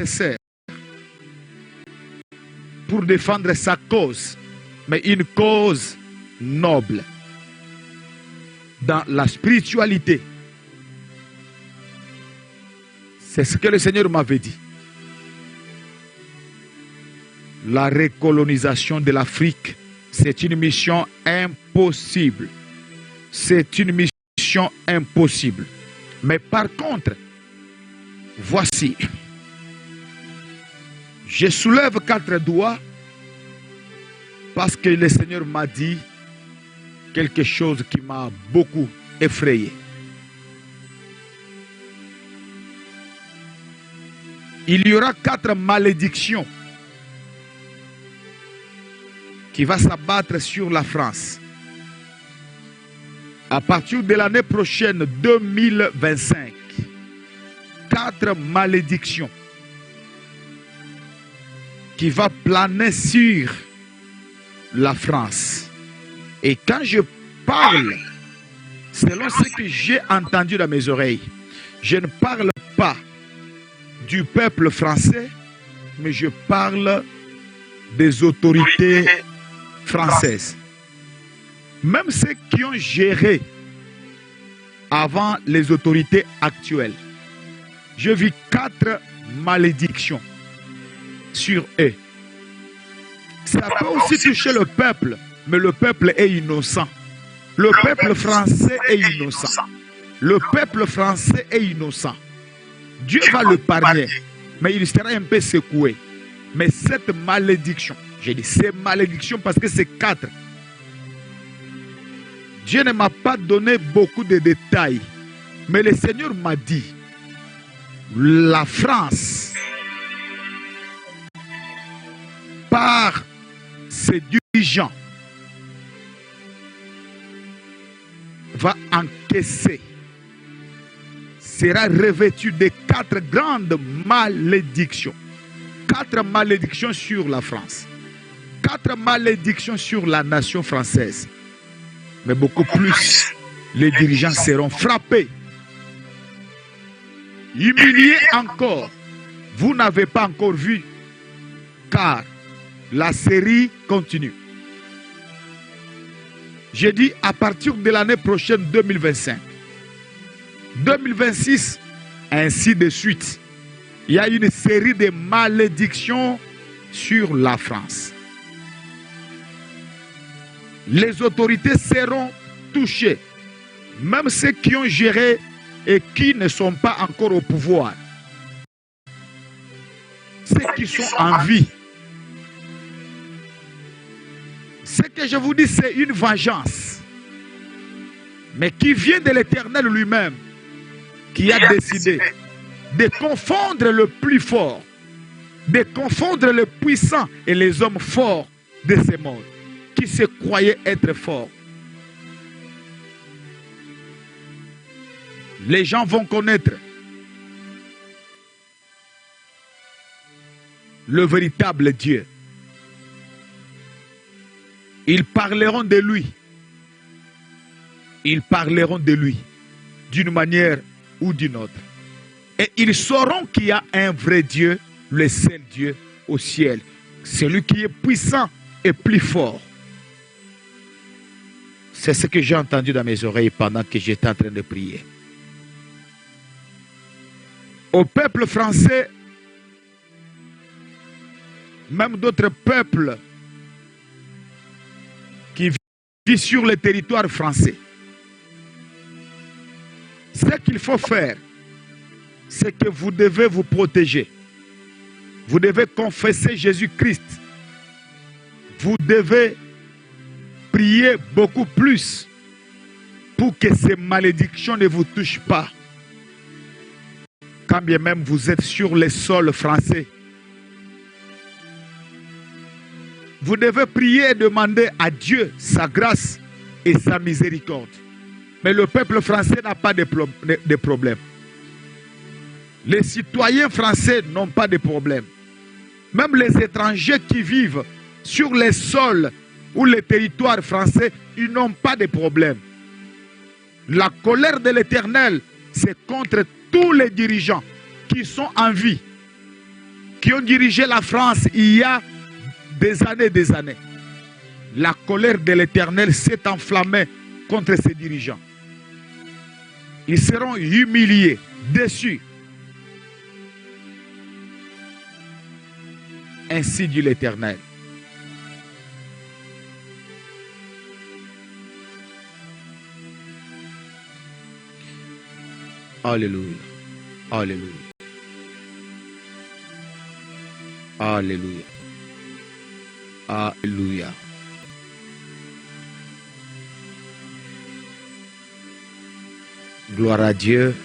nécessaire pour défendre sa cause, mais une cause noble dans la spiritualité. C'est ce que le Seigneur m'avait dit. La recolonisation de l'Afrique, c'est une mission impossible. C'est une mission impossible. Mais par contre, voici, je soulève 4 doigts parce que le Seigneur m'a dit quelque chose qui m'a beaucoup effrayé. Il y aura 4 malédictions qui vont s'abattre sur la France. À partir de l'année prochaine, 2025, 4 malédictions qui vont planer sur la France. Et quand je parle, selon ce que j'ai entendu dans mes oreilles, je ne parle pas du peuple français, mais je parle des autorités françaises. Même ceux qui ont géré avant les autorités actuelles. Je vis 4 malédictions sur eux. Ça peut aussi toucher le peuple, mais le peuple est innocent. Le peuple français est innocent. Le peuple français est innocent. Dieu va le parler, mais il sera un peu secoué. Mais cette malédiction, j'ai dit ces malédictions parce que c'est 4. Dieu ne m'a pas donné beaucoup de détails, mais le Seigneur m'a dit, la France, par ses dirigeants, va encaisser, sera revêtue de 4 grandes malédictions. 4 malédictions sur la France. 4 malédictions sur la nation française. Mais beaucoup plus, les dirigeants seront frappés, humiliés encore. Vous n'avez pas encore vu, car la série continue. J'ai dit à partir de l'année prochaine, 2025, 2026, ainsi de suite. Il y a une série de malédictions sur la France. Les autorités seront touchées, même ceux qui ont géré et qui ne sont pas encore au pouvoir. Ceux qui sont en vie. Ce que je vous dis, c'est une vengeance, mais qui vient de l'Éternel lui-même, qui a décidé de confondre le plus fort, de confondre le puissant et les hommes forts de ce monde, qui se croyaient être forts. Les gens vont connaître le véritable Dieu. Ils parleront de lui. Ils parleront de lui d'une manière ou d'une autre. Et ils sauront qu'il y a un vrai Dieu, le seul Dieu au ciel. Celui qui est puissant et plus fort. C'est ce que j'ai entendu dans mes oreilles pendant que j'étais en train de prier. Au peuple français, même d'autres peuples qui vivent sur le territoire français, ce qu'il faut faire, c'est que vous devez vous protéger. Vous devez confesser Jésus-Christ. Vous devez prier beaucoup plus pour que ces malédictions ne vous touchent pas. Quand bien même vous êtes sur le sol français, vous devez prier et demander à Dieu sa grâce et sa miséricorde. Mais le peuple français n'a pas de problème. Les citoyens français n'ont pas de problème. Même les étrangers qui vivent sur les sols ou les territoires français, ils n'ont pas de problème. La colère de l'Éternel, c'est contre tous les dirigeants qui sont en vie. qui ont dirigé la France il y a des années. La colère de l'Éternel s'est enflammée contre ces dirigeants. Ils seront humiliés, déçus. Ainsi dit l'Éternel. Alléluia. Alléluia. Alléluia. Alléluia. Gloire à Dieu.